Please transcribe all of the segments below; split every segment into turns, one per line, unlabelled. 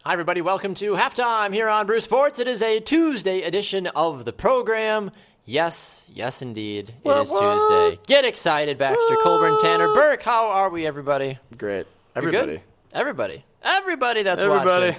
Hi, everybody. Welcome to Halftime here on Brew Sports. It is a Tuesday edition of the program. Yes, indeed. It is Tuesday. Get excited, Baxter, Colburn, Tanner, Burke. How are we, everybody?
Great.
Everybody. Good? Everybody that's watching.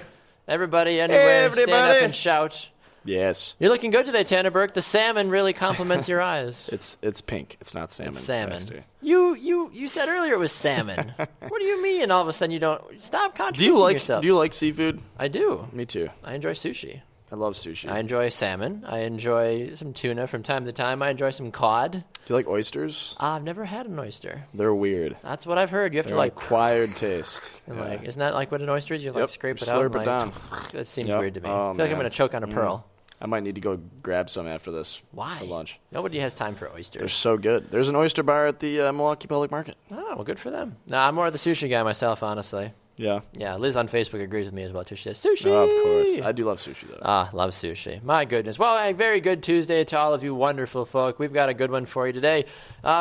Everybody, anyway, stand up and shout.
Yes.
You're looking good today, Tanner Burke. The salmon really compliments your eyes.
It's pink. It's not salmon.
It's salmon.
Baxter.
You said earlier it was salmon. What do you mean all of a sudden you don't? Stop contradicting yourself.
Do you like seafood?
I do.
Me too.
I enjoy sushi.
I love sushi.
I enjoy salmon. I enjoy some tuna from time to time. I enjoy some cod.
Do you like oysters?
I've never had an oyster.
They're weird.
That's what I've heard. You have
They're
to like
acquired taste.
And like, isn't that like what an oyster is? You like scrape it out.
Slurp
and
it down.
That seems weird to me.
Oh,
I feel like I'm going to choke on a pearl.
I might need to go grab some after this.
Why?
For lunch.
Nobody has time for oysters.
They're so good. There's an oyster bar at the Milwaukee Public Market.
Oh, well, good for them. No, I'm more of the sushi guy myself, honestly.
Yeah.
Yeah, Liz on Facebook agrees with me as well, too. She says, sushi!
Oh, of course. I do love sushi, though.
Love sushi. My goodness. Well, a very good Tuesday to all of you wonderful folk. We've got a good one for you today.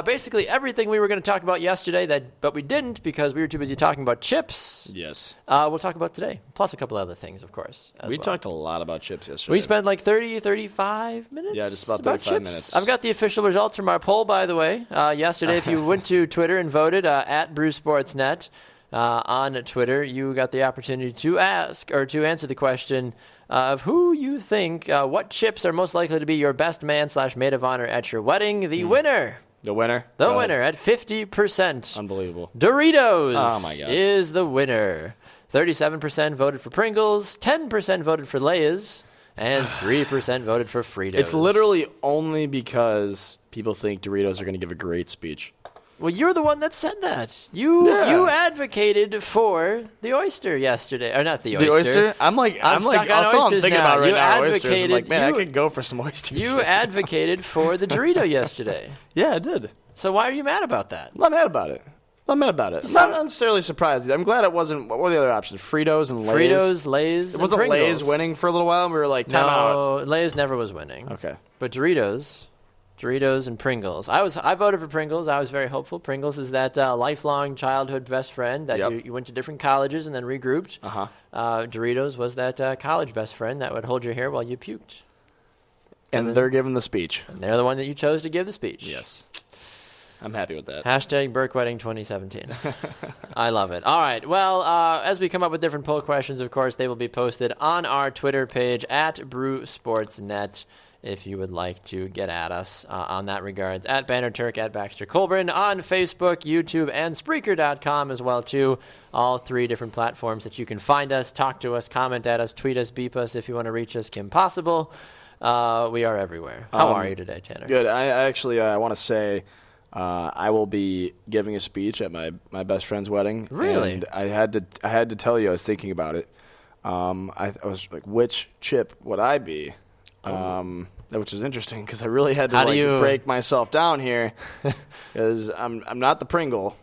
Basically, everything we were going to talk about yesterday, but we didn't because we were too busy talking about chips.
Yes.
We'll talk about today, plus a couple other things, of course.
We talked a lot about chips yesterday.
We spent like 35 minutes?
Yeah, just about 35 minutes.
I've got the official results from our poll, by the way. Yesterday, if you went to Twitter and voted at BrewSportsNet, on Twitter, you got the opportunity to ask or to answer the question of who you think, what chips are most likely to be your best man/maid of honor at your wedding. The winner.
The winner?
The winner at 50%.
Unbelievable.
Doritos
oh my God.
is the winner. 37% voted for Pringles, 10% voted for Lay's, and 3% voted for Fritos.
It's literally only because people think Doritos are going to give a great speech.
Well, you're the one that said that. You advocated for the oyster yesterday, or not the oyster.
The oyster? I'm like, that's all I'm thinking about right now. Oysters. I'm like, man, I could go for some oysters.
You advocated for the Dorito yesterday.
Yeah, I did.
So why are you mad about that?
I'm not mad about it. I'm not necessarily surprised. I'm glad it wasn't. What were the other options? Fritos and Lay's.
Fritos, Lay's.
It wasn't
Pringles.
Lay's winning for a little while. And we were like, time out.
No, Lay's never was winning.
Okay,
but Doritos and Pringles. I voted for Pringles. I was very hopeful. Pringles is that lifelong childhood best friend that you went to different colleges and then regrouped. Doritos was that college best friend that would hold your hair while you puked.
And they're giving the speech.
And they're the one that you chose to give the speech.
Yes. I'm happy with that.
Hashtag Burke Wedding 2017. I love it. All right. Well, as we come up with different poll questions, of course, they will be posted on our Twitter page at BrewSportsNet. If you would like to get at us on that regards, at Banner Turk, at Baxter Colburn, on Facebook, YouTube, and Spreaker.com as well, too. All three different platforms that you can find us, talk to us, comment at us, tweet us, beep us if you want to reach us, Kim Possible. We are everywhere. How are you today, Tanner?
Good. I actually want to say I will be giving a speech at my best friend's wedding.
Really?
And I had to tell you, I was thinking about it. I was like, which chip would I be? Which is interesting because I really had to break myself down here because I'm not the Pringle.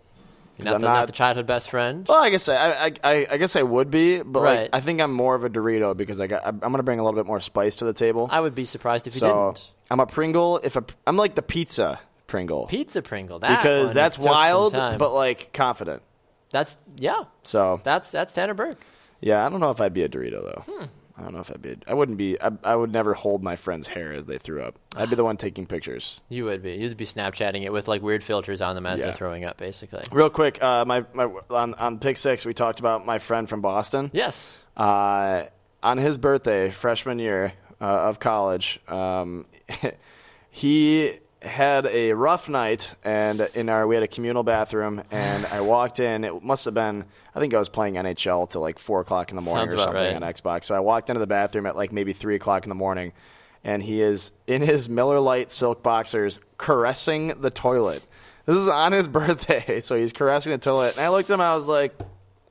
I'm not the childhood best friend.
Well, I guess I guess I would be, but
right.
I think I'm more of a Dorito because I'm going to bring a little bit more spice to the table.
I would be surprised if you didn't.
I'm a Pringle. I'm like the pizza Pringle.
Pizza Pringle.
Because that's wild, but like confident.
That's
So
that's Tanner Burke.
Yeah, I don't know if I'd be a Dorito though. I don't know if I'd be. I wouldn't be. I would never hold my friend's hair as they threw up. I'd be the one taking pictures.
You would be. You'd be Snapchatting it with like weird filters on them as they're throwing up, basically.
Real quick, on Pick 6, we talked about my friend from Boston.
Yes.
On his birthday, freshman year of college, he had a rough night, and we had a communal bathroom, and I walked in. It must have been, I think I was playing NHL till like 4 o'clock in the morning or something on Xbox. So I walked into the bathroom at like maybe 3 o'clock in the morning, and he is in his Miller Lite silk boxers caressing the toilet. This is on his birthday, so he's caressing the toilet. And I looked at him, I was like,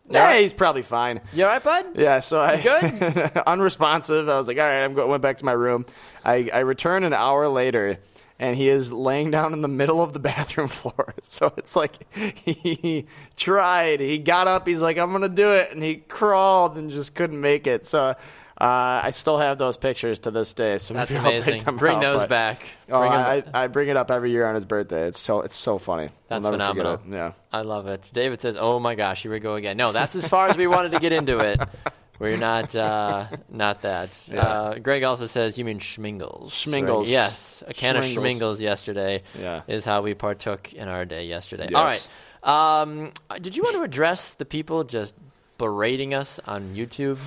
yeah, he's probably fine.
You all right, bud?
Yeah, so
you good?
Unresponsive. I was like, all right, went back to my room. I returned an hour later, and he is laying down in the middle of the bathroom floor. So it's like he tried. He got up. He's like, I'm going to do it. And he crawled and just couldn't make it. So I still have those pictures to this day. So
that's amazing. Bring those back.
I bring it up every year on his birthday. It's so funny.
That's
I'll never
phenomenal.
Forget it. Yeah.
I love it. David says, oh, my gosh, here we go again. No, that's as far as we wanted to get into it. We're not not that.
Yeah.
Greg also says, you mean Schmingles.
Schmingles.
Right? Yes, a can of Schmingles yesterday is how we partook in our day yesterday.
Yes.
All right. Did you want to address the people just berating us on YouTube?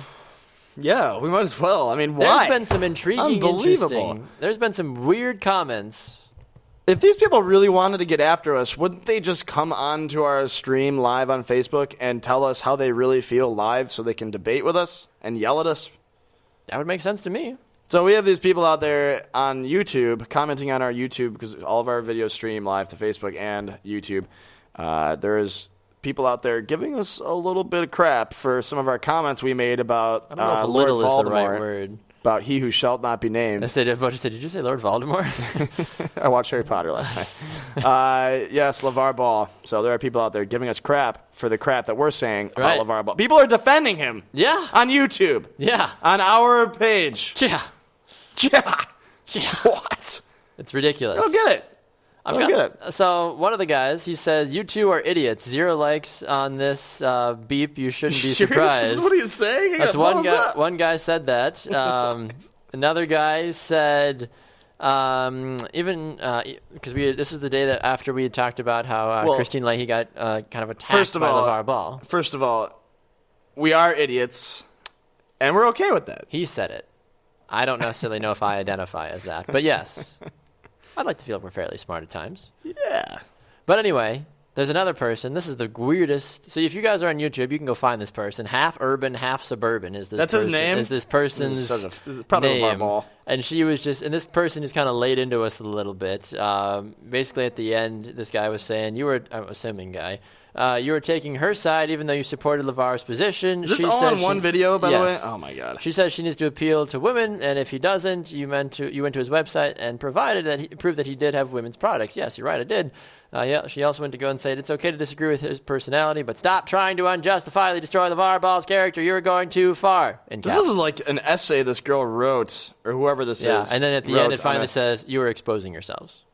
Yeah, we might as well. I mean, why?
There's been some intriguing, interesting. There's been some weird comments.
If these people really wanted to get after us, wouldn't they just come on to our stream live on Facebook and tell us how they really feel live so they can debate with us and yell at us?
That would make sense to me.
So we have these people out there on YouTube commenting on our YouTube because all of our videos stream live to Facebook and YouTube. There's people out there giving us a little bit of crap for some of our comments we made about
I don't know if
Lord
little
Voldemort,
is the right word.
About he who shall not be named.
I said, did you say Lord Voldemort?
I watched Harry Potter last night. Yes, LeVar Ball. So there are people out there giving us crap for the crap that we're saying about LeVar Ball. People are defending him.
Yeah.
On YouTube.
Yeah.
On our page.
Yeah.
What?
It's ridiculous.
I don't get it. I don't get it.
So one of the guys, he says, you two are idiots. 0 likes on this beep. You shouldn't be surprised.
This is what he's saying?
That's one guy. One guy said that. Another guy said, because this was the day that after we had talked about how Christine Leahy got kind of attacked by LeVar Ball.
First of all, we are idiots, and we're okay with that.
He said it. I don't necessarily know if I identify as that, but yes. I'd like to feel we're fairly smart at times.
Yeah.
But anyway, there's another person. This is the weirdest. So if you guys are on YouTube, you can go find this person. Half urban, half suburban is this
That's
person.
His name?
Is this person's
this is probably
name.
Ball.
And she was just, and this person just kind of laid into us a little bit. Basically at the end, this guy was saying, I'm assuming guy, you were taking her side even though you supported LeVar's position.
Is this all in one video, by the way? Oh, my God.
She says she needs to appeal to women, and if he doesn't, you went to his website and proved that he did have women's products. Yes, you're right, I did. She also went to go and say it's okay to disagree with his personality, but stop trying to unjustifiably destroy LeVar Ball's character. You're going too far. This
is like an essay this girl wrote, or whoever this is.
Yeah, and then at the end it finally says, you were exposing yourselves.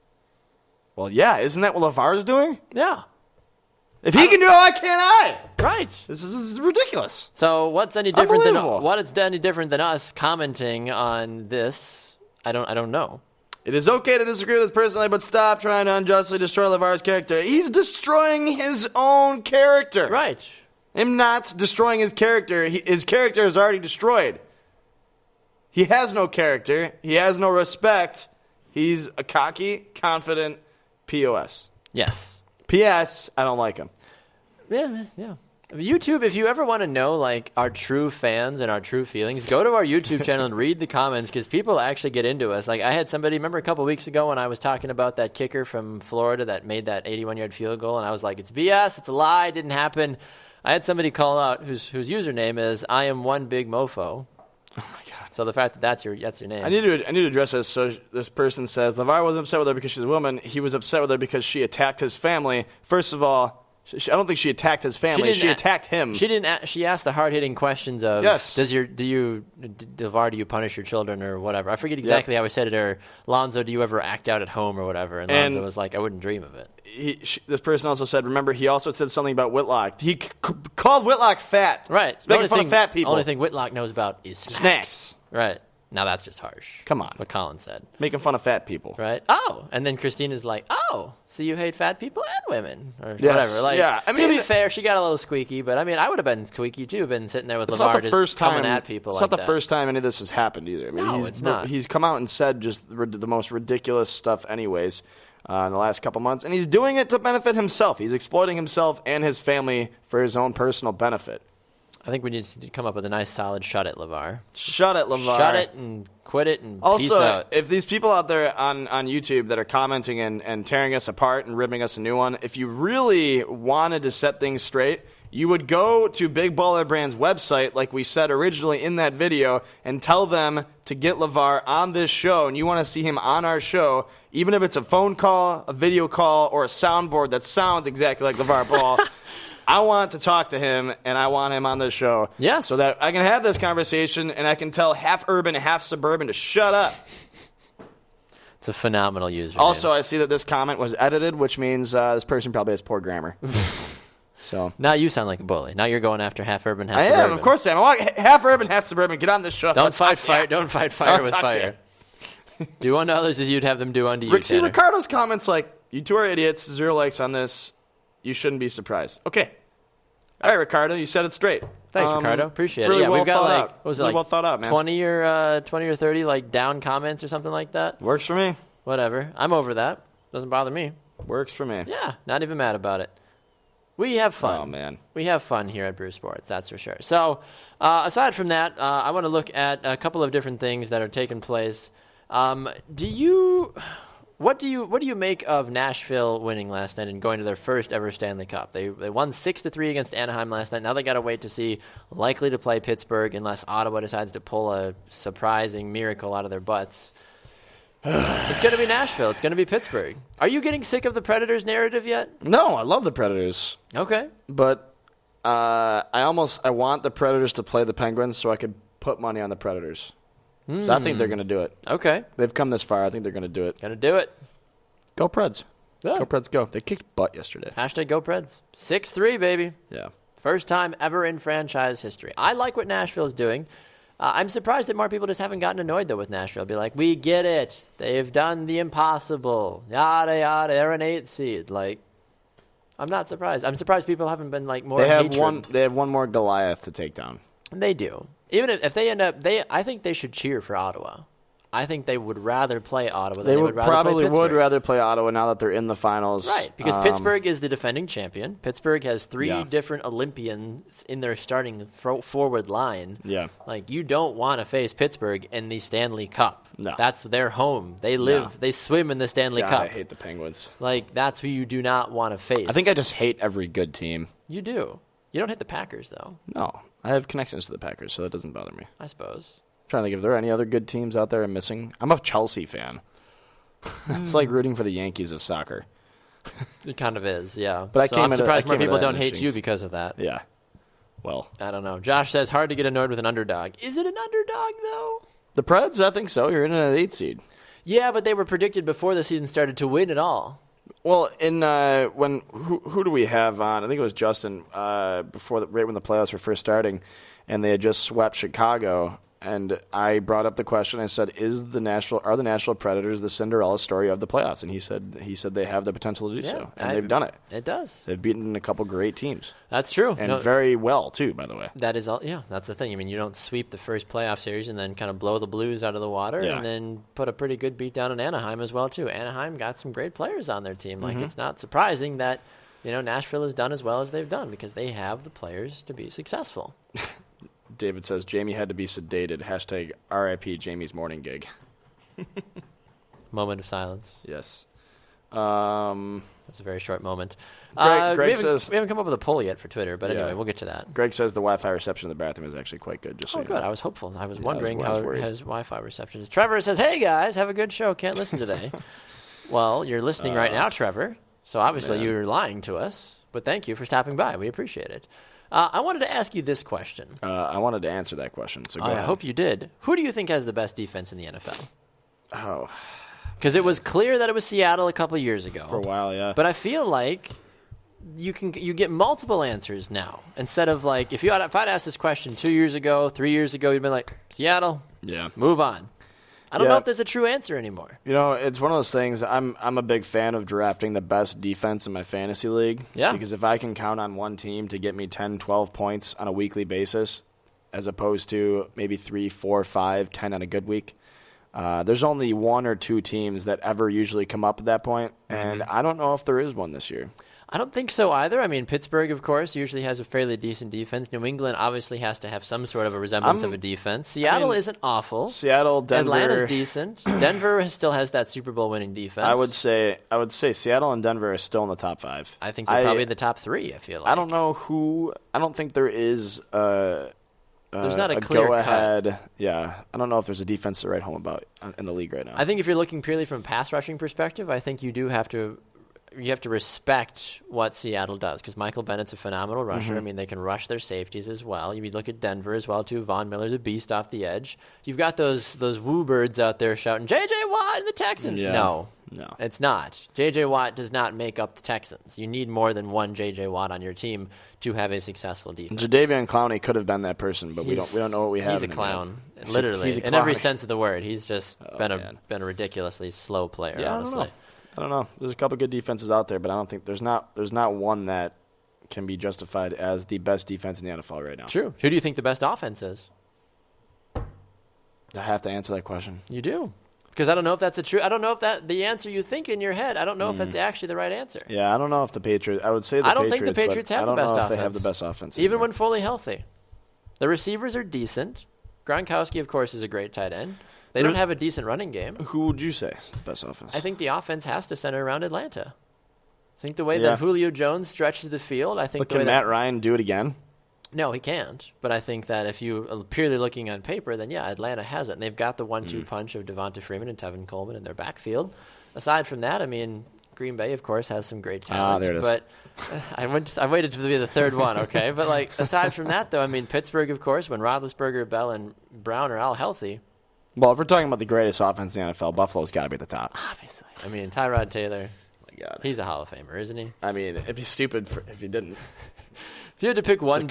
Well, yeah, isn't that what LeVar's doing?
Yeah.
If he can do it, why can't I?
Right.
This is ridiculous.
So what's any different than us commenting on this? I don't know.
It is okay to disagree with this personally, but stop trying to unjustly destroy LeVar's character. He's destroying his own character.
Right.
Him not destroying his character. His character is already destroyed. He has no character. He has no respect. He's a cocky, confident POS.
Yes.
P.S. I don't like him.
Yeah. YouTube, if you ever want to know like our true fans and our true feelings, go to our YouTube channel and read the comments because people actually get into us. Like I had somebody, remember a couple weeks ago when I was talking about that kicker from Florida that made that 81-yard field goal, and I was like, it's BS, it's a lie, it didn't happen. I had somebody call out whose username is I am one big mofo.
Oh my God!
So the fact that that's your name.
I need to address this. So this person says LeVar wasn't upset with her because she's a woman. He was upset with her because she attacked his family. First of all, I don't think she attacked his family. She attacked him.
She didn't. She asked the hard-hitting questions of,
yes.
LeVar, do you punish your children or whatever? I forget exactly how he said it. Or Lonzo, do you ever act out at home or whatever? And Lonzo was like, I wouldn't dream of it.
This person also said, remember, he also said something about Whitlock. He called Whitlock fat.
Right.
He's making fun of fat people.
The only thing Whitlock knows about is snacks. Right. Now that's just harsh.
Come on.
What Colin said.
Making fun of fat people.
Right. Oh. And then Christina's like, oh, so you hate fat people and women. Or whatever. Like, yeah. I mean, to be fair, she got a little squeaky, but I mean, I would have been squeaky too, been sitting there with LeVar just coming at people
like that. It's not the first time any of this has happened either. I mean,
it's not.
He's come out and said just the most ridiculous stuff anyways in the last couple months, and he's doing it to benefit himself. He's exploiting himself and his family for his own personal benefit.
I think we need to come up with a nice solid shut it, LeVar.
Shut it, LeVar.
Shut it and quit it and
also,
peace out.
If these people out there on YouTube that are commenting and tearing us apart and ripping us a new one, if you really wanted to set things straight, you would go to Big Baller Brand's website, like we said originally in that video, and tell them to get LeVar on this show, and you want to see him on our show, even if it's a phone call, a video call, or a soundboard that sounds exactly like LeVar Ball. I want to talk to him, and I want him on the show.
Yes.
So that I can have this conversation, and I can tell half urban, half suburban to shut up.
It's a phenomenal username.
Also, I see that this comment was edited, which means this person probably has poor grammar. So
now you sound like a bully. Now you're going after half urban, half
I
suburban.
am, of course I am. I want half urban, half suburban. Get on this show.
Don't fight fire. Don't fight fire with fire. Do unto others as you'd have them do unto you,
See, Ricardo's comments like, you two are idiots, 0 likes on this. You shouldn't be surprised. Okay. All right, Ricardo, you said it straight.
Thanks, Ricardo. Appreciate it.
Really
Yeah,
well
we've got
thought
like,
out.
what was it,
Really
like
well thought out, man.
20 or 30 like down comments or something like that.
Works for me.
Whatever. I'm over that. Doesn't bother me.
Works for me.
Yeah, not even mad about it. We have fun.
Oh, man.
We have fun here at Brew Sports, that's for sure. So, aside from that, I want to look at a couple of different things that are taking place. What do you make of Nashville winning last night and going to their first ever Stanley Cup? They won 6-3 against Anaheim last night. Now they got to wait to see, likely to play Pittsburgh unless Ottawa decides to pull a surprising miracle out of their butts. It's going to be Nashville. It's going to be Pittsburgh. Are you getting sick of the Predators narrative yet?
No, I love the Predators.
Okay.
But I want the Predators to play the Penguins so I could put money on the Predators. So I think they're going to do it.
Okay.
They've come this far. I think they're going to do it.
Going to do it.
Go Preds.
Yeah.
Go Preds, go. They kicked butt yesterday.
Hashtag go Preds. 6-3, baby.
Yeah.
First time ever in franchise history. I like what Nashville's doing. I'm surprised that more people just haven't gotten annoyed, though, with Nashville. Be like, we get it. They've done the impossible. Yada, yada. They're an 8 seed. Like, I'm not surprised. I'm surprised people haven't been, like, more hatred.
They have one more Goliath to take down.
They do. Even if they end up, I think they should cheer for Ottawa. I think they would rather play Ottawa than they would rather
probably
play Pittsburgh.
would rather play Ottawa now that they're in the finals.
Right, because Pittsburgh is the defending champion. Pittsburgh has 3 different Olympians in their starting forward line.
Yeah.
Like, you don't want to face Pittsburgh in the Stanley Cup.
No.
That's their home. They live, they swim in the Stanley
God,
Cup.
I hate the Penguins.
Like, that's who you do not want to face.
I think I just hate every good team.
You do. You don't hate the Packers, though.
No. I have connections to the Packers, so that doesn't bother me.
I suppose.
I'm trying to think if there are any other good teams out there I'm missing. I'm a Chelsea fan. It's like rooting for the Yankees of soccer.
It kind of is, yeah.
But
I'm surprised more people don't hate you because of that.
Yeah. Well,
I don't know. Josh says hard to get annoyed with an underdog. Is it an underdog, though?
The Preds, I think so. You're in at 8 seed.
Yeah, but they were predicted before the season started to win it all.
Well, in who do we have on? I think it was Justin right when the playoffs were first starting, and they had just swept Chicago. And I brought up the question. I said, are the Nashville Predators the Cinderella story of the playoffs? And he said they have the potential to do so, and they've done it.
It does.
They've beaten a couple great teams.
That's true,
and very well too, by the way.
That is all. Yeah, that's the thing. I mean, you don't sweep the first playoff series and then kind of blow the Blues out of the water, and then put a pretty good beat down on Anaheim as well too. Anaheim got some great players on their team. Like it's not surprising that Nashville has done as well as they've done because they have the players to be successful.
David says Jamie had to be sedated. Hashtag RIP Jamie's morning gig.
Moment of silence.
Yes.
That's a very short moment.
Greg says
we haven't come up with a poll yet for Twitter, but anyway, we'll get to that.
Greg says the Wi-Fi reception in the bathroom is actually quite good. Just so
good.
You know.
I was hopeful. I was wondering how his Wi-Fi reception is. Trevor says, "Hey guys, have a good show. Can't listen today." Well, you're listening right now, Trevor. So obviously you're lying to us. But thank you for stopping by. We appreciate it. I wanted to ask you this question.
I wanted to answer that question, so go ahead.
I hope you did. Who do you think has the best defense in the NFL?
Oh.
Because it was clear that it was Seattle a couple years ago.
For a while, yeah.
But I feel like you get multiple answers now. Instead of like, if I'd asked this question 2 years ago, 3 years ago, you'd been like, Seattle, move on. I don't know if there's a true answer anymore.
It's one of those things. I'm a big fan of drafting the best defense in my fantasy league.
Yeah.
Because if I can count on one team to get me 10, 12 points on a weekly basis, as opposed to maybe 3, 4, 5, 10 on a good week, there's only 1 or 2 teams that ever usually come up at that point, and I don't know if there is one this year.
I don't think so either. I mean, Pittsburgh, of course, usually has a fairly decent defense. New England obviously has to have some sort of a resemblance of a defense. Seattle isn't awful.
Seattle, Denver.
Atlanta's decent. Denver still has that Super Bowl winning defense.
I would say Seattle and Denver are still in the top 5.
I think they're probably in the top 3, I feel like.
I don't know who. I don't think there is
there's not a clear
go-ahead.
cut.
Yeah, I don't know if there's a defense to write home about in the league right now.
I think if you're looking purely from a pass rushing perspective, I think you have to respect what Seattle does because Michael Bennett's a phenomenal rusher. I mean, they can rush their safeties as well. You look at Denver as well, too. Von Miller's a beast off the edge. You've got those woo birds out there shouting, J.J. Watt and the Texans.
Yeah.
No.
No.
It's not. J.J. Watt does not make up the Texans. You need more than one J.J. Watt on your team to have a successul defense.
Jadeveon Clowney could have been that person, but we don't know what we have.
He's a clown, literally. In every sense of the word. He's just been a ridiculously slow player, honestly.
I don't know. There's a couple good defenses out there, but I don't think there's not one that can be justified as the best defense in the NFL right now.
True. Who do you think the best offense is?
I have to answer that question.
You do. Because I don't know if that's I don't know if that the answer you think in your head. I don't know if that's actually the right answer.
Yeah, I don't know if the Patriots. I would say
I don't think the Patriots have the best offense.
I don't know if they have the best offense.
Even when fully healthy. The receivers are decent. Gronkowski, of course, is a great tight end. They don't have a decent running game.
Who would you say is the best offense?
I think the offense has to center around Atlanta. I think the way that Julio Jones stretches the field,
But can Matt Ryan do it again?
No, he can't. But I think that if you are purely looking on paper, then yeah, Atlanta has it. And they've got the 1-2 punch of Devonta Freeman and Tevin Coleman in their backfield. Aside from that, I mean, Green Bay, of course, has some great talent.
There it is.
But I waited to be the third one, okay? But like aside from that, though, I mean, Pittsburgh, of course, when Roethlisberger, Bell, and Brown are all healthy.
Well, if we're talking about the greatest offense in the NFL, Buffalo's got to be at the top.
Obviously. I mean, Tyrod Taylor.
God.
He's a Hall of Famer, isn't he?
I mean, it'd be stupid if he didn't.
If you had to pick one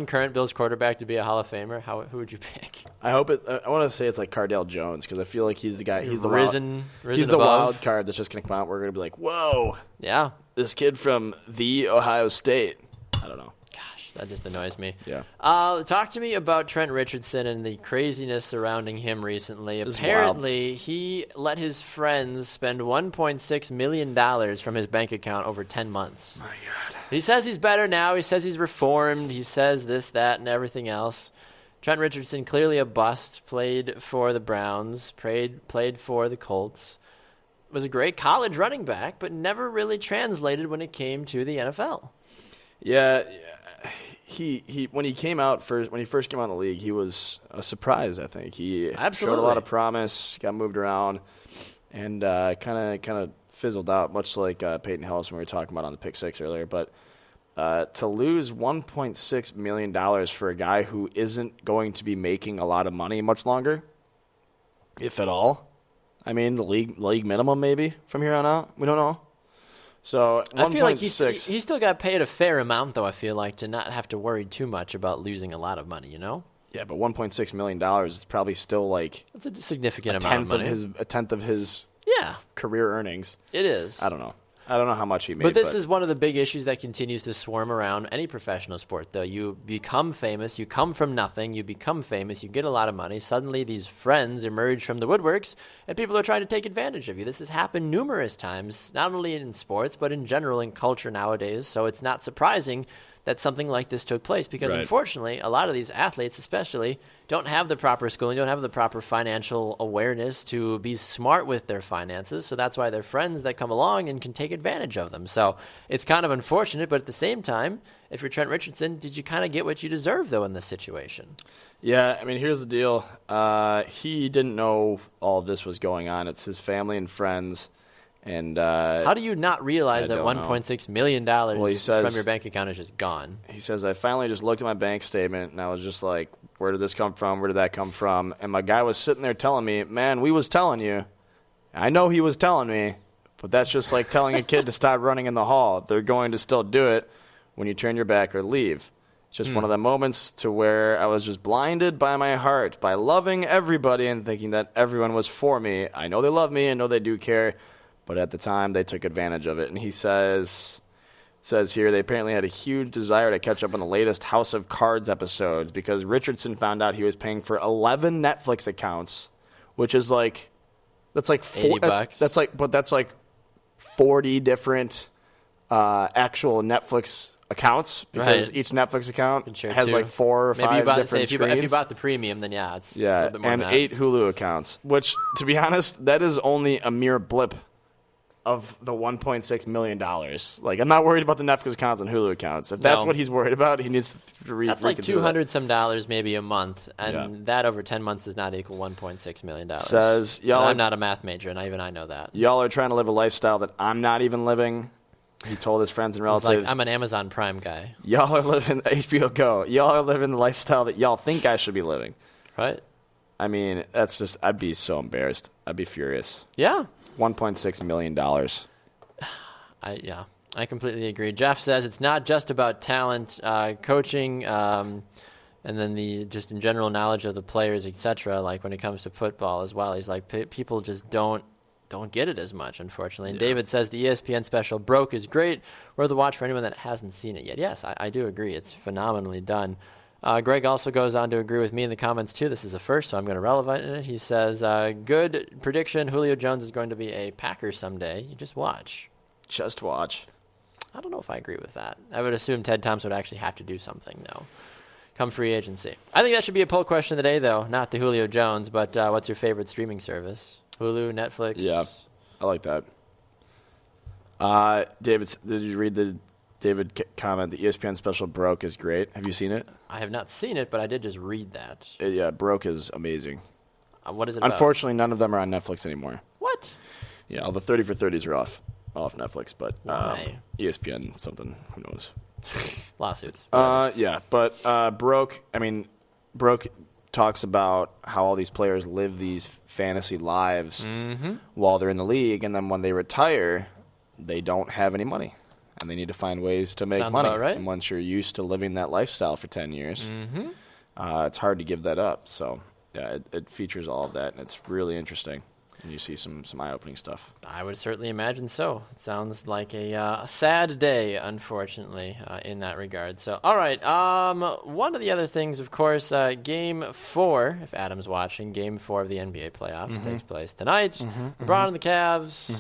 current Bills quarterback to be a Hall of Famer, who would you pick?
I hope it. I want to say it's like Cardale Jones because I feel like he's the guy. He's the
he's
the wild card that's just gonna come out. We're gonna be like, whoa,
yeah,
this kid from the Ohio State. I don't know.
Gosh, that just annoys me.
Yeah.
Talk to me about Trent Richardson and the craziness surrounding him recently. Apparently, he let his friends spend $1.6 million from his bank account over 10 months.
My God.
He says he's better now. He says he's reformed. He says this, that, and everything else. Trent Richardson, clearly a bust, played for the Browns, played for the Colts. Was a great college running back, but never really translated when it came to the NFL.
Yeah. He when he came out when he first came out in the league, he was a surprise. I think he showed a lot of promise, got moved around, and kind of fizzled out, much like Peyton Hillis when we were talking about on the Pick Six earlier. But to lose $1.6 million for a guy who isn't going to be making a lot of money much longer, if at all, I mean the league minimum maybe from here on out, we don't know. So
I feel like he still got paid a fair amount, though. I feel like to not have to worry too much about losing a lot of money. You know?
Yeah, but $1.6 million is probably still like
that's a significant amount of money.
A tenth of his career earnings.
It is.
I don't know how much he made.
But this is one of the big issues that continues to swarm around any professional sport, though. You become famous, you come from nothing, you become famous, you get a lot of money. Suddenly these friends emerge from the woodworks, and people are trying to take advantage of you. This has happened numerous times, not only in sports, but in general in culture nowadays. So it's not surprising that something like this took place because, unfortunately, a lot of these athletes especially don't have the proper schooling, don't have the proper financial awareness to be smart with their finances. So that's why they're friends that come along and can take advantage of them. So it's kind of unfortunate, but at the same time, if you're Trent Richardson, did you kind of get what you deserve, though, in this situation?
Yeah, I mean, here's the deal. He didn't know all of this was going on. It's his family and friends. And
how do you not realize that $1.6 million from your bank account is just gone?
He says, I finally just looked at my bank statement, and I was just like, where did this come from? Where did that come from? And my guy was sitting there telling me, man, we was telling you. I know he was telling me, but that's just like telling a kid to stop running in the hall. They're going to still do it when you turn your back or leave. It's just one of the moments to where I was just blinded by my heart, by loving everybody and thinking that everyone was for me. I know they love me. I know they do care. But at the time, they took advantage of it. And he says here, they apparently had a huge desire to catch up on the latest House of Cards episodes because Richardson found out he was paying for 11 Netflix accounts, which is like, that's like
$80.
That's like 40 different actual Netflix accounts because each Netflix account has like 4 or 5 different screens.
If you bought the premium, then it's a little bit more
and 8 Hulu accounts, which, to be honest, that is only a mere blip of the $1.6 million. Like, I'm not worried about the Netflix accounts and Hulu accounts. If that's what he's worried about, he needs to
That's like $200 maybe a month, and that over 10 months does not equal $1.6 million.
Says,
I'm not a math major, and even I know that.
Y'all are trying to live a lifestyle that I'm not even living. He told his friends and relatives.
Like, I'm an Amazon Prime guy.
Y'all are living HBO Go. Y'all are living the lifestyle that y'all think I should be living.
Right.
I mean, that's just, I'd be so embarrassed. I'd be furious.
Yeah.
$1.6 million.
I completely agree. Jeff says it's not just about talent, coaching, and then just in general knowledge of the players, etc. Like when it comes to football as well, he's like people just don't get it as much, unfortunately. And David says the ESPN special Broke is great. Worth a watch for anyone that hasn't seen it yet. Yes, I do agree. It's phenomenally done. Greg also goes on to agree with me in the comments, too. This is a first, so I'm going to relevant in it. He says, good prediction. Julio Jones is going to be a Packer someday. You just watch.
Just watch.
I don't know if I agree with that. I would assume Ted Thompson would actually have to do something, though. Come free agency. I think that should be a poll question of the day, though. Not the Julio Jones, but what's your favorite streaming service? Hulu, Netflix?
Yeah, I like that. David, did you read the David comment? The ESPN special Broke is great. Have you seen it?
I have not seen it, but I did just read that.
Broke is amazing.
What is it
Unfortunately, none of them are on Netflix anymore.
What?
Yeah, all the 30 for 30s are off Netflix, but
Why?
ESPN something, who knows?
Lawsuits.
But Broke talks about how all these players live these fantasy lives while they're in the league, and then when they retire, they don't have any money, and they need to find ways to make
Sounds
money.
about right.
And once you're used to living that lifestyle for 10 years, it's hard to give that up. So, yeah, it features all of that, and it's really interesting. And you see some eye-opening stuff.
I would certainly imagine so. It sounds like a sad day, unfortunately, in that regard. So, all right. One of the other things, of course, Game 4, if Adam's watching, Game 4 of the NBA playoffs takes place tonight. LeBron and the Cavs.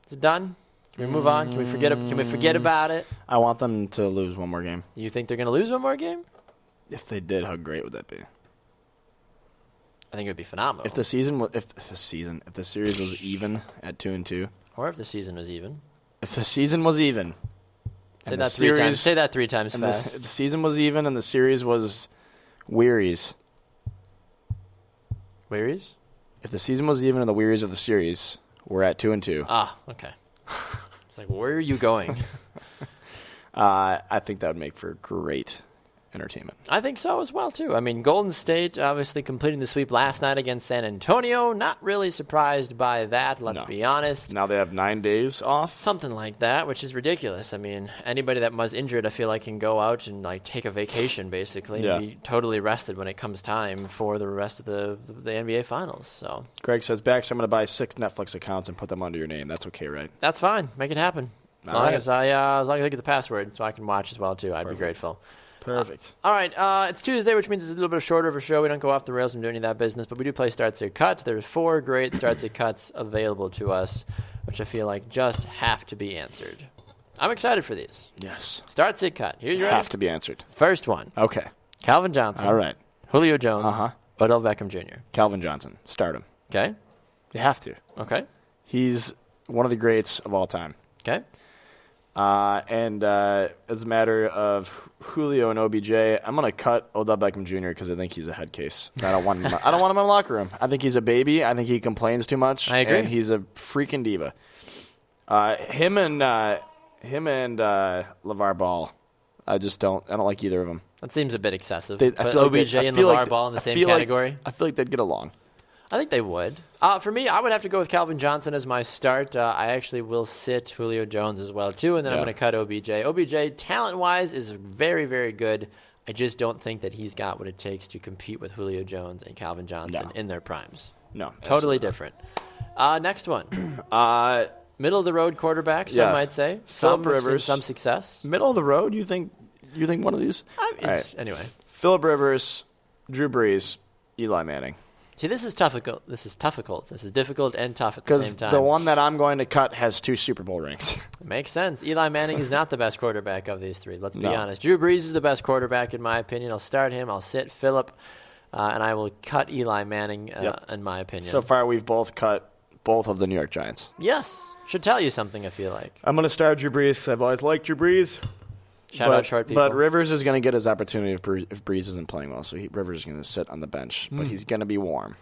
Is it done? Can we move on? Can we forget about it?
I want them to lose one more game.
You think they're going to lose one more game?
If they did, how great would that be?
I think it would be phenomenal.
If the series was even at 2-2,
or if the season was even.
If the season was even,
say that 3 times. Say that 3 times fast.
If the season was even and the series was wearies.
Wearies?
If the season was even and the wearies of the series were at 2-2.
Ah, okay. It's like, where are you going?
I think that would make for great entertainment.
I think so as well, too. I mean, Golden State obviously completing the sweep last night against San Antonio. Not really surprised by that, let's be honest.
Now they have 9 days off?
Something like that, which is ridiculous. I mean, anybody that was injured, I feel like, can go out and take a vacation, basically, and be totally rested when it comes time for the rest of the NBA Finals. So,
Greg says, Baxter, I'm going to buy 6 Netflix accounts and put them under your name. That's okay, right?
That's fine. Make it happen. As long as I get the password so I can watch as well, too, I'd be grateful.
Perfect.
All right, it's Tuesday, which means it's a little bit shorter of a show. We don't go off the rails and do any of that business, but we do play Start Sit Cut. There's 4 great Start Sit Cuts available to us, which I feel like just have to be answered. I'm excited for these.
Yes.
Start Sit Cut. Here's your
have to be answered.
First one.
Okay.
Calvin Johnson.
All right.
Julio Jones. Odell Beckham Jr.
Calvin Johnson. Start him.
Okay.
You have to.
Okay.
He's one of the greats of all time.
Okay.
And as a matter of Julio and OBJ, I'm going to cut Odell Beckham Jr. because I think he's a head case. I don't want him. I don't want him in the locker room. I think he's a baby. I think he complains too much.
I agree.
And he's a freaking diva. Him and LeVar Ball. I don't like either of them.
That seems a bit excessive.
I
But
feel like
OBJ and LeVar Ball in the same category?
I feel like they'd get along.
I think they would. For me, I would have to go with Calvin Johnson as my start. I actually will sit Julio Jones as well, too, and then I'm going to cut OBJ. OBJ, talent-wise, is very, very good. I just don't think that he's got what it takes to compete with Julio Jones and Calvin Johnson in their primes.
No.
Totally different. Next one. Middle-of-the-road quarterback, some might say. Some Rivers. Some success.
Middle of the road? You think one of these?
Anyway.
Phillip Rivers, Drew Brees, Eli Manning.
See, this is difficult. This is difficult and tough at the same time.
Because the one that I'm going to cut has 2 Super Bowl rings.
Makes sense. Eli Manning is not the best quarterback of these 3. Let's be honest. Drew Brees is the best quarterback, in my opinion. I'll start him. I'll sit Phillip, and I will cut Eli Manning, in my opinion.
So far, we've both cut both of the New York Giants.
Yes. Should tell you something, I feel like.
I'm going to start Drew Brees because I've always liked Drew Brees.
Shout out short people.
But Rivers is going to get his opportunity if Brees isn't playing well. So Rivers is going to sit on the bench. But he's going to be warm.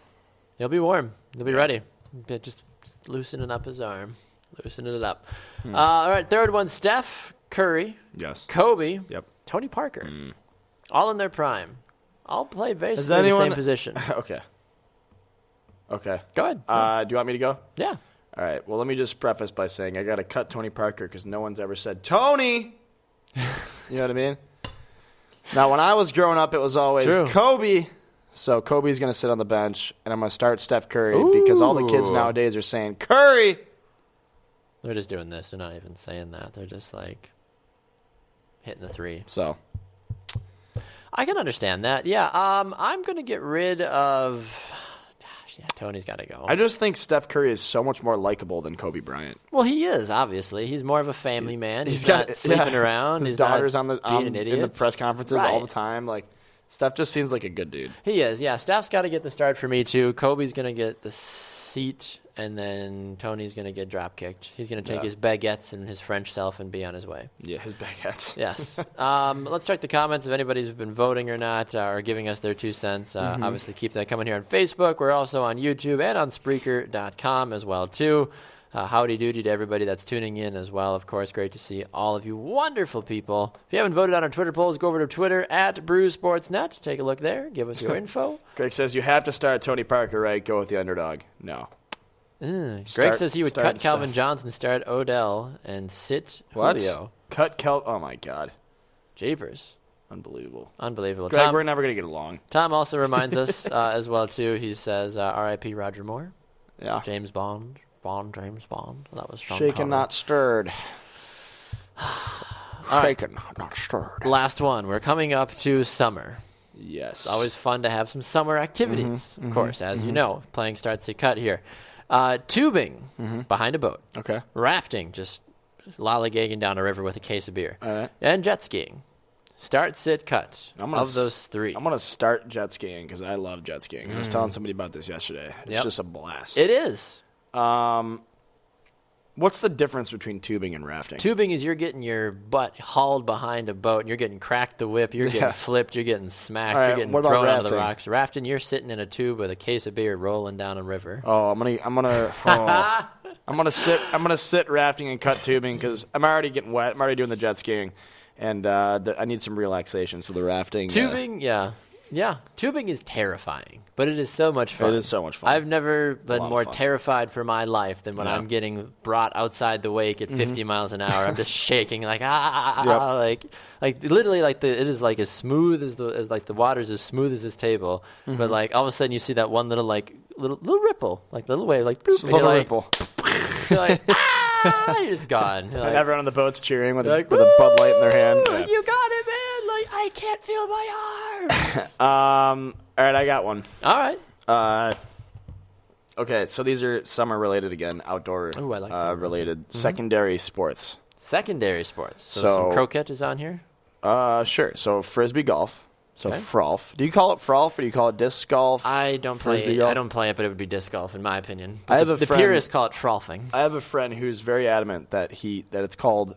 He'll be warm. He'll be ready. Just loosening up his arm. Loosening it up. All right, third one, Steph Curry.
Yes.
Kobe.
Yep.
Tony Parker. All in their prime. All play basically the same position.
Okay. Okay.
Go ahead.
Do you want me to go?
Yeah.
All right. Well, let me just preface by saying I got to cut Tony Parker because no one's ever said, Tony! You know what I mean? Now, when I was growing up, it was always
True.
Kobe. So Kobe's going to sit on the bench, and I'm going to start Steph Curry because all the kids nowadays are saying, Curry!
They're just doing this. They're not even saying that. They're just like hitting the three.
So
I can understand that. Yeah. I'm going to get rid of... Yeah, Tony's got to go.
I just think Steph Curry is so much more likable than Kobe Bryant.
Well, he is, obviously. He's more of a family man. He's not sleeping around.
His
He's
daughter's
not being an idiot.
in the press conferences all the time. Like, Steph just seems like a good dude.
He is, yeah. Steph's got to get the start for me, too. Kobe's going to get the seat, and then Tony's going to get drop-kicked. He's going to take his baguettes and his French self and be on his way.
Yeah, his baguettes.
Yes. Let's check the comments if anybody's been voting or not or giving us their 2 cents. Obviously, keep that coming here on Facebook. We're also on YouTube and on Spreaker.com as well, too. Howdy doody to everybody that's tuning in as well. Of course, great to see all of you wonderful people. If you haven't voted on our Twitter polls, go over to Twitter at BrewSportsNet. Take a look there. Give us your info.
Greg says you have to start Tony Parker, right? Go with the underdog. No.
Greg says he would cut Calvin Johnson, start Odell, and sit Julio.
Cut Oh, my God.
Japers.
Unbelievable.
Greg,
we're never going to get along.
Tom also reminds us as well, too. He says, R.I.P. Roger Moore.
Yeah.
James Bond. James Bond. That was Sean
Shaken,
Connery.
not stirred. Shaken, not stirred.
Last one. We're coming up to summer.
Yes.
It's always fun to have some summer activities, of course, as you know. Playing starts to cut here. Tubing behind a boat.
Okay.
Rafting, just lollygagging down a river with a case of beer.
All right.
And jet skiing. Start, sit, cut. Of those three.
I'm going to start jet skiing because I love jet skiing. I was telling somebody about this yesterday. It's just a blast.
It is.
What's the difference between tubing and rafting?
Tubing is you're getting your butt hauled behind a boat, and you're getting cracked the whip, you're getting flipped, you're getting smacked, you're getting thrown out of the rocks. Rafting, you're sitting in a tube with a case of beer rolling down a river.
Oh, I'm gonna sit rafting and cut tubing because I'm already getting wet. I'm already doing the jet skiing, and I need some relaxation. So the rafting,
tubing, yeah, tubing is terrifying, but it is so much fun.
It is so much fun.
I've never been more terrified for my life than when I'm getting brought outside the wake at 50 miles an hour. I'm just shaking like like literally like it is like as smooth as the water's as smooth as this table, but like all of a sudden you see that one little ripple, like little wave, like boop,
little ripple.
You're like you're just gone. You're like,
everyone on the boat's cheering with a Bud Light in their hand. Yeah.
You got it, man! Like I can't feel my arms.
All right, I got one.
All right.
Okay, so these are summer related again, outdoor
I like summer
related, secondary sports.
Secondary sports. So some croquet is on here?
Sure. So frisbee golf. So
Okay.
frolf. Do you call it frolf or do you call it disc golf?
I don't play
Frisbee
it.
golf?
I don't play it, but it would be disc golf in my opinion.
I have a
the
friend-
purists call it frolfing.
I have a friend who's very adamant that it's called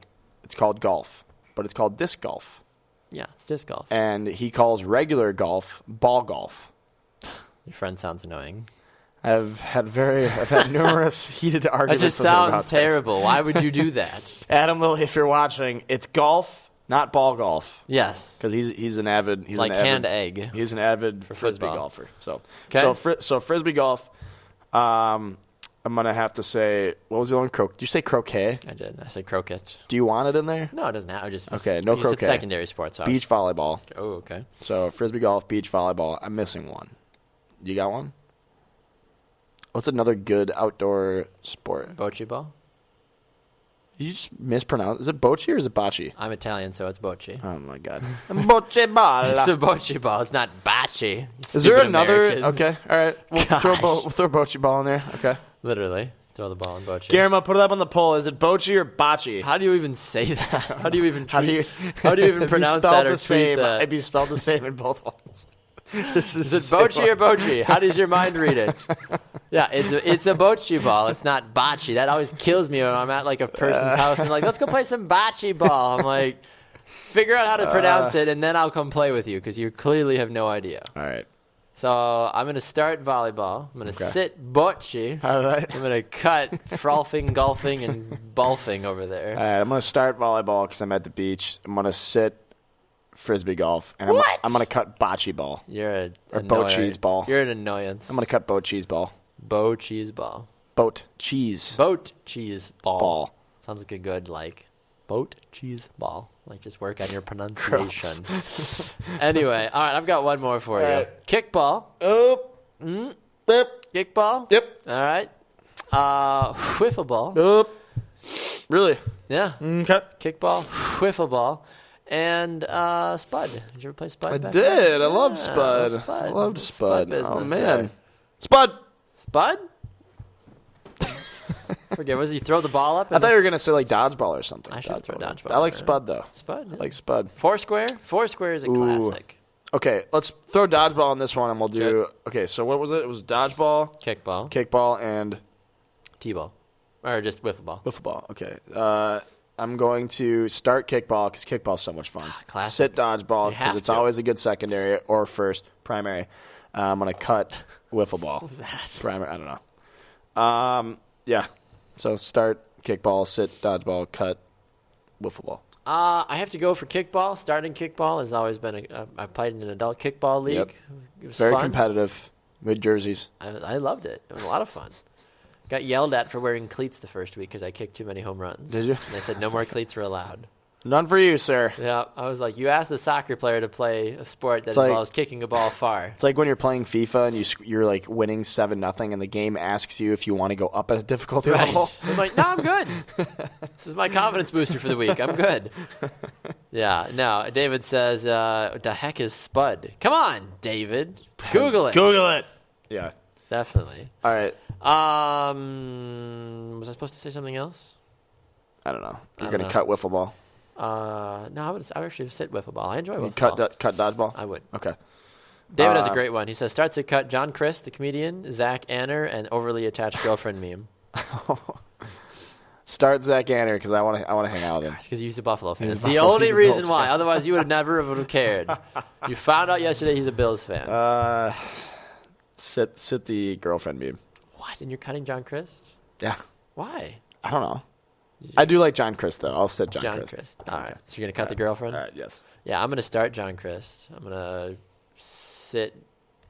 golf, but it's called disc golf.
Yeah, it's disc golf.
And he calls regular golf ball golf.
Your friend sounds annoying.
I've had numerous heated
That
arguments
just
with him about
sounds
this.
terrible. Why would you do that?
Adam Lilly, if you're watching, it's golf, not ball golf.
Yes.
Because he's an avid
hand egg.
He's an avid frisbee
football.
golfer. So
Okay.
so frisbee golf. I'm gonna have to say, what was the one? Did you say croquet?
I did. I said croquet.
Do you want it in there?
No, it doesn't have.
Okay, no
you
croquet.
said secondary sports. So
Beach volleyball.
Oh, okay.
So frisbee golf, beach volleyball. I'm missing one. You got one? What's another good outdoor sport?
Bocce ball?
You just mispronounced. Is it bocce or is it bocce?
I'm Italian, so it's bocce.
Oh my god. Bocce ball.
It's a bocce ball. It's not bocce.
Is there
Stupid
another?
Americans.
Okay, all right. We'll throw bocce ball in there. Okay.
Literally. Throw the ball in bocce.
Guillermo, put it up on the poll. Is it bocce or bocce?
How do you even say that? How do you even
How do you
even pronounce that or
the same?
tweet that?
It'd be spelled the same in both ones.
Is it bocce or bocce? How does your mind read it? Yeah, it's a bocce ball. It's not bocce. That always kills me when I'm at like a person's house and like, let's go play some bocce ball. I'm like, figure out how to pronounce it and then I'll come play with you because you clearly have no idea.
All right.
So I'm going to start volleyball. I'm going to sit bocce.
All right.
I'm going to cut frolfing, golfing, and balfing over there.
All right. I'm going to start volleyball because I'm at the beach. I'm going to sit frisbee golf. And I'm going to cut bocce ball.
You're
Or bocce's ball.
You're an annoyance.
I'm going to cut bocce's ball.
Boat cheese ball.
Boat cheese.
Boat cheese ball.
Ball.
Sounds like a good, boat cheese ball. Just work on your pronunciation. Anyway, all right, I've got one more for you.
Right.
Kickball.
Yep.
Kickball.
Yep.
All right. Wiffle ball.
Yep. Really?
Yeah.
Okay.
Kickball, wiffle ball, and Spud. Did you ever play Spud?
I
back
did.
then?
I loved Spud.
Spud.
I loved Spud.
business
Oh, man.
there.
Spud!
Spud? Forget, was he throw the ball up?
I thought you were going to say dodgeball or something.
I should throw dodgeball.
I like Spud, though.
Spud?
I like Spud.
Foursquare? Foursquare is a classic.
Okay, let's throw dodgeball on this one, and we'll do... Okay, so what was it? It was dodgeball, kickball, and...
T-ball. Or just wiffle ball.
Wiffle ball, okay. I'm going to start kickball, because kickball's so much fun.
Classic.
Sit dodgeball, because it's always a good secondary or first primary. I'm going to cut wiffle ball.
What was that?
Primary, I don't know. Yeah. So start kickball, sit dodgeball, cut wiffle ball.
I have to go for kickball. Starting kickball has always been I played in an adult kickball league.
Yep.
It was
very
fun.
competitive. Good jerseys.
I loved it. It was a lot of fun. Got yelled at for wearing cleats the first week because I kicked too many home runs.
Did you?
And they said no more cleats were allowed.
None for you, sir.
Yeah, I was like, you asked the soccer player to play a sport that involves kicking a ball far.
It's like when you're playing FIFA and you're like winning 7-0, and the game asks you if you want to go up a difficulty level.
I'm like, no, I'm good. This is my confidence booster for the week. I'm good. Yeah, no. David says, what the heck is Spud? Come on, David. Google it.
Google it. Yeah.
Definitely.
All right.
Was I supposed to say something else?
I don't know. You're going to cut wiffle ball.
No, I would actually sit wiffle ball. I enjoy wiffle
ball. Cut dodgeball?
I would.
Okay.
David has a great one. He says, starts to cut John Christ, the comedian, Zach Anner, and overly attached girlfriend meme.
Start Zach Anner because I want to hang out with him.
Because he's a Buffalo fan. It's the only reason why. Otherwise, you would never have cared. You found out yesterday he's a Bills fan.
Sit the girlfriend meme.
What? And you're cutting John Christ?
Yeah.
Why?
I don't know. I do like John Christ, though. I'll sit John Christ.
All right. So you're going to cut the girlfriend?
All right, yes.
Yeah, I'm going to start John Christ. I'm going to sit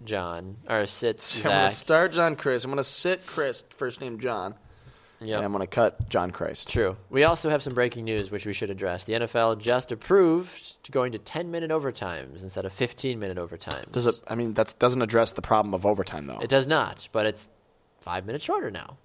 John. Or sit Zach.
I'm going to start John Christ. I'm going to sit Chris, first name John.
Yep.
And I'm going to cut John Christ.
True. We also have some breaking news, which we should address. The NFL just approved going to 10-minute overtimes instead of 15-minute overtimes.
That doesn't address the problem of overtime, though.
It does not, but it's 5 minutes shorter now.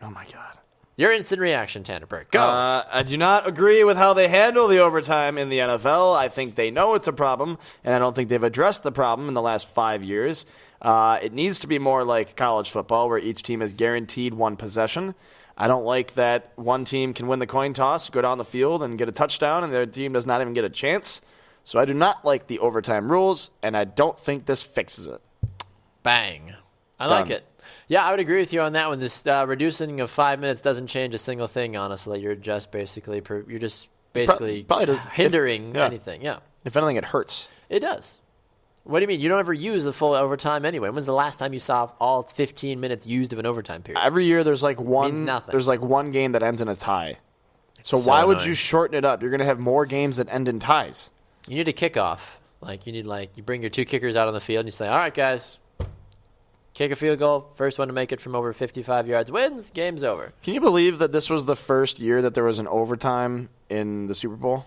Oh, my God.
Your instant reaction, Tanner Burke. Go.
I do not agree with how they handle the overtime in the NFL. I think they know it's a problem, and I don't think they've addressed the problem in the last 5 years. It needs to be more like college football, where each team is guaranteed one possession. I don't like that one team can win the coin toss, go down the field, and get a touchdown, and their team does not even get a chance. So I do not like the overtime rules, and I don't think this fixes it.
Bang. I like it. Yeah, I would agree with you on that one. This reducing of 5 minutes doesn't change a single thing, honestly. You're just basically hindering anything. Yeah.
If anything, it hurts.
It does. What do you mean? You don't ever use the full overtime anyway. When's the last time you saw all 15 minutes used of an overtime period?
Every year there's
Means nothing.
There's one game that ends in a tie. So why would you shorten it up? You're going to have more games that end in ties.
You need a kickoff. You bring your two kickers out on the field and you say, all right, guys, kick a field goal. First one to make it from over 55 yards wins. Game's over.
Can you believe that this was the first year that there was an overtime in the Super Bowl?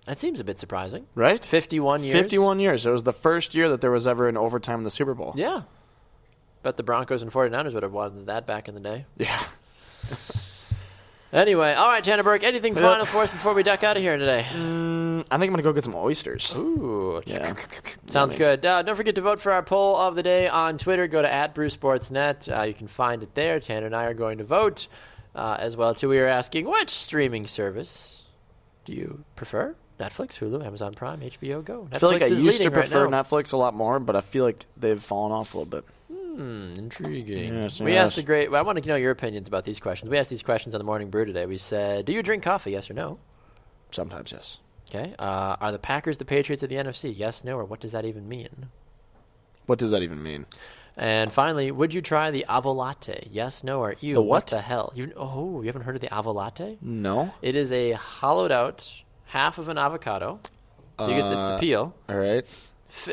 That seems a bit surprising.
Right?
51 years.
51 years. It was the first year that there was ever an overtime in the Super Bowl.
Yeah. Bet the Broncos and 49ers would have won that back in the day.
Yeah.
Anyway, all right, Tanner Burke, anything final for us before we duck out of here today?
I think I'm going to go get some oysters.
Ooh.
Yeah.
Sounds good. Don't forget to vote for our poll of the day on Twitter. Go to @BruceSportsNet. You can find it there. Tanner and I are going to vote as well, too. We are asking, which streaming service do you prefer? Netflix, Hulu, Amazon Prime, HBO Go. Netflix
I feel like I used to prefer
right
Netflix a lot more, but I feel like they've fallen off a little bit.
Intriguing.
Yes,
we asked I want to know your opinions about these questions. We asked these questions on the Morning Brew today. We said, do you drink coffee, yes or no?
Sometimes, yes.
Okay. Are the Packers the Patriots of the NFC? Yes, no, or what does that even mean?
What does that even mean?
And finally, would you try the Avo Latte? Yes, no, or ew,
the what
the hell? You haven't heard of the Avo Latte?
No.
It is a hollowed out half of an avocado. So it's the peel.
All right.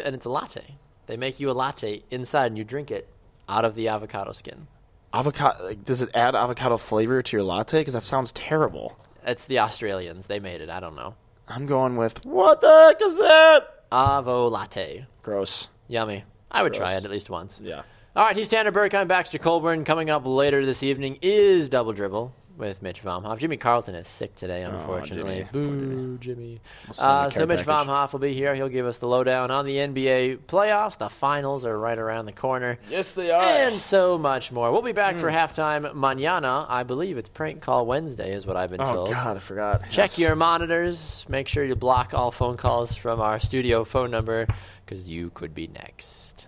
And it's a latte. They make you a latte inside and you drink it out of the avocado skin.
Avocado? Like, does it add avocado flavor to your latte? Because that sounds terrible.
It's the Australians. They made it. I don't know.
I'm going with, what the heck is that?
Avo latte.
Gross.
Yummy. I would try it at least once.
Yeah.
All right, he's Tanner Burke. I'm Baxter Colburn. Coming up later this evening is Double Dribble with Mitch Vomhoff. Jimmy Carlton is sick today, unfortunately.
Boo,
Jimmy. So Mitch Vomhoff will be here. He'll give us the lowdown on the NBA playoffs. The finals are right around the corner.
Yes, they are.
And so much more. We'll be back for halftime mañana. I believe it's Prank Call Wednesday is what I've been told.
Oh, God, I forgot.
Check your monitors. Make sure you block all phone calls from our studio phone number because you could be next.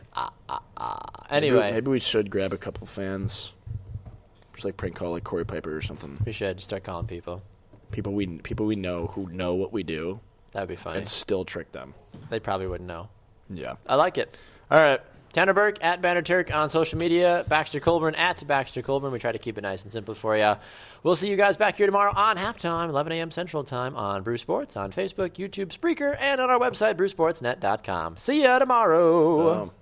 Anyway.
Maybe we should grab a couple fans. Just like prank call like Corey Piper or something.
We should start calling people.
People we know who know what we do.
That'd be funny.
And still trick them.
They probably wouldn't know.
Yeah.
I like it.
All right.
Tanner Burke at Banner Turk on social media. Baxter Colburn at Baxter Colburn. We try to keep it nice and simple for you. We'll see you guys back here tomorrow on halftime, 11 a.m. Central Time on Brew Sports, on Facebook, YouTube, Spreaker, and on our website, brewsportsnet.com. See ya tomorrow.